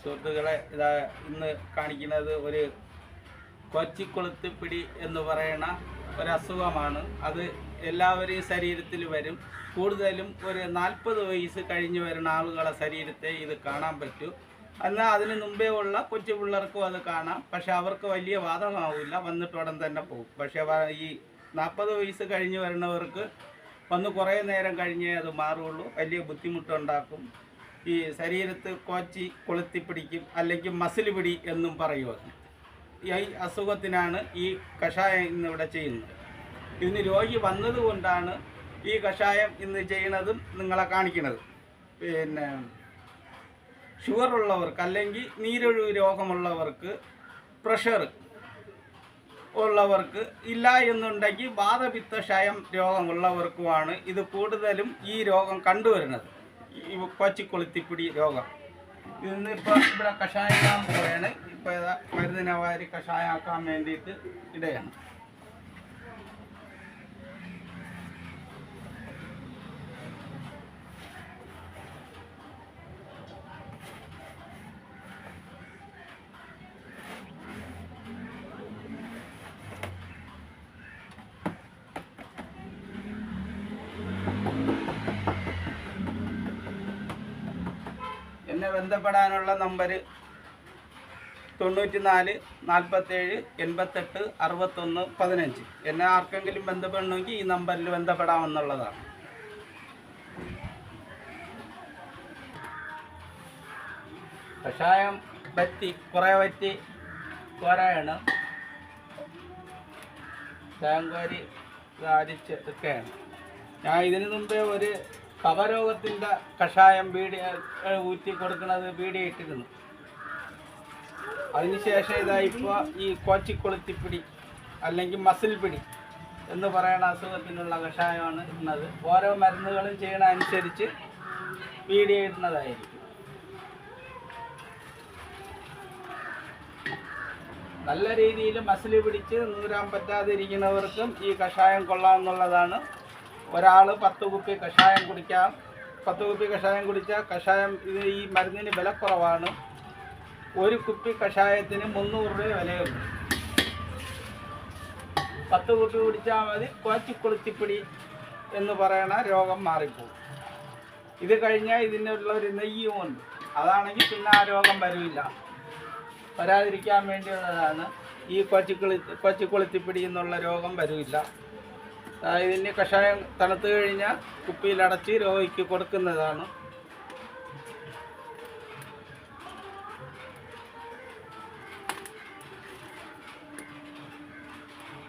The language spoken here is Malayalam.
സുഹൃത്തുക്കളെ, ഇതാ ഇന്ന് കാണിക്കുന്നത് ഒരു കൊച്ചിക്കൊളുത്തിപ്പിടി എന്ന് പറയുന്ന ഒരസുഖമാണ്. അത് എല്ലാവരെയും ശരീരത്തിൽ വരും. കൂടുതലും ഒരു 40 വയസ്സ് കഴിഞ്ഞ് വരുന്ന ആളുകളെ ശരീരത്തെ ഇത് കാണാൻ പറ്റും. എന്നാൽ അതിന് മുമ്പേ ഉള്ള കൊച്ചു പിള്ളേർക്കും അത് കാണാം. പക്ഷെ അവർക്ക് വലിയ ബാധകമാവില്ല, വന്നിട്ട് ഉടൻ തന്നെ പോകും. പക്ഷേ ഈ 40 വയസ്സ് കഴിഞ്ഞ് വരുന്നവർക്ക് വന്ന് കുറേ നേരം കഴിഞ്ഞേ അത് മാറുള്ളൂ. വലിയ ബുദ്ധിമുട്ടുണ്ടാക്കും. ഈ ശരീരത്ത് കോച്ചി കൊളുത്തിപ്പിടിക്കും, അല്ലെങ്കിൽ മസിൽ പിടി എന്നും പറയുക. ഈ അസുഖത്തിനാണ് ഈ കഷായം ഇന്നിവിടെ ചെയ്യുന്നത്. ഇതിന് രോഗി വന്നതുകൊണ്ടാണ് ഈ കഷായം ഇന്ന് ചെയ്യുന്നതും നിങ്ങളെ കാണിക്കുന്നത്. പിന്നെ ഷുഗർ ഉള്ളവർക്ക്, അല്ലെങ്കിൽ നീരൊഴിവ് രോഗമുള്ളവർക്ക്, പ്രഷർ ഉള്ളവർക്ക്, ഇല്ല എന്നുണ്ടെങ്കിൽ വാതപിത്തക്ഷയം രോഗമുള്ളവർക്കുമാണ് ഇത് കൂടുതലും ഈ രോഗം കണ്ടുവരുന്നത്, ഈ കൊച്ചിക്കൊളുത്തിപ്പിടി രോഗം. ഇന്നിപ്പോൾ ഇവിടെ കഷായം പോയാണ്. ഇപ്പോൾ മരുന്നിനെ വാരി കഷായമാക്കാൻ വേണ്ടിയിട്ട് ഇടയാണ്. എന്നെ ബന്ധപ്പെടാനുള്ള നമ്പർ 94 47 88 61 15. എന്നെ ആർക്കെങ്കിലും ബന്ധപ്പെടണമെങ്കിൽ ഈ നമ്പറിൽ ബന്ധപ്പെടാമെന്നുള്ളതാണ്. കഷായം കുറേ വറ്റി കോരായാണ്, തേങ്കോരി അരിച്ചെടുക്കുകയാണ്. ഞാൻ ഇതിനു മുമ്പേ ഒരു കഫരോഗത്തിൻ്റെ കഷായം ഊറ്റി കൊടുക്കുന്നത് വീഡിയോ ഇട്ടിരുന്നു. അതിനുശേഷം ഇപ്പോൾ ഈ കൊച്ചിക്കൊളുത്തിപ്പിടി അല്ലെങ്കിൽ മസിൽ പിടി എന്ന് പറയുന്ന അസുഖത്തിനുള്ള കഷായമാണ് ഇടുന്നത്. ഓരോ മരുന്നുകളും ചെയ്യണ അനുസരിച്ച് വീഡിയോ ഇടുന്നതായിരിക്കും. നല്ല രീതിയിൽ മസിൽ പിടിച്ച് നൂരാൻ പറ്റാതിരിക്കുന്നവർക്കും ഈ കഷായം കൊള്ളാമെന്നുള്ളതാണ്. ഒരാൾ 10 കുപ്പി കഷായം കുടിക്കാം. 10 കുപ്പി കഷായം കുടിച്ചാൽ ഈ മരുന്നിന് വില കുറവാണ്. ഒരു കുപ്പി കഷായത്തിന് 300 രൂപ വിലയുള്ളൂ. 10 കുപ്പി കുടിച്ചാൽ മതി, കൊച്ചിക്കൊളുത്തിപ്പിടി എന്ന് പറയുന്ന രോഗം മാറിപ്പോകും. ഇത് കഴിഞ്ഞാൽ ഇതിനുള്ള ഒരു നെയ്യുമുണ്ട്. അതാണെങ്കിൽ പിന്നെ ആ രോഗം വരില്ല. വരാതിരിക്കാൻ വേണ്ടിയുള്ളതാണ്. ഈ കൊച്ചിക്കൊളുത്തിപ്പിടി എന്നുള്ള രോഗം വരില്ല. ഇതിന് കഷായം തണുത്ത് കഴിഞ്ഞാൽ കുപ്പിയിലടച്ച് രോഗിക്ക് കൊടുക്കുന്നതാണ്.